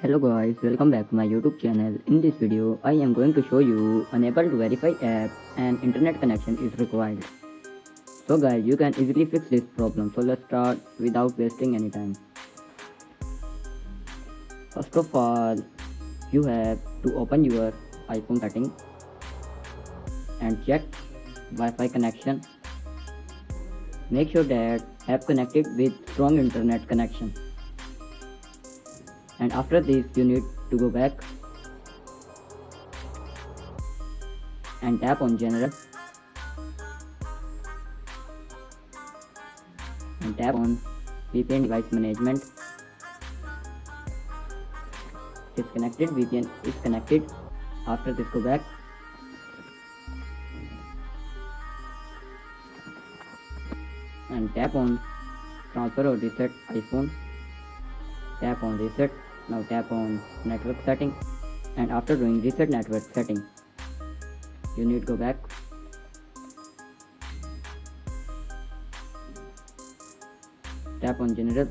Hello guys, welcome back to my YouTube channel. In this video, I am going to show you unable to verify app and internet connection is required. So guys, you can easily fix this problem. So let's start without wasting any time. First of all, you have to open your iPhone setting and check Wi-Fi connection. Make sure that app connected with strong internet connection. And after this, you need to go back and tap on general and tap on VPN device management. Disconnected, VPN is connected. After this, go back and tap on transfer or reset iPhone. Tap on reset. Now tap on network setting, and after doing reset network setting, you need to go back tap on general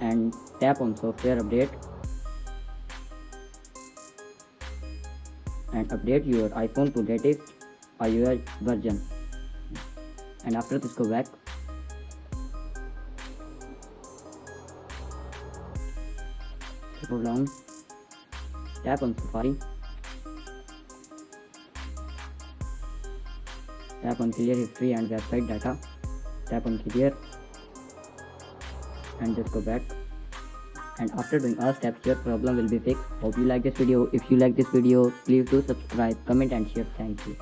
and tap on software update and update your iPhone to latest iOS version. And after this, go back scroll down, tap on Safari, tap on clear history and website data, tap on clear and just go back. And after doing all steps, your problem will be fixed. Hope you like this video. If you like this video, please do subscribe, comment and share. Thank you.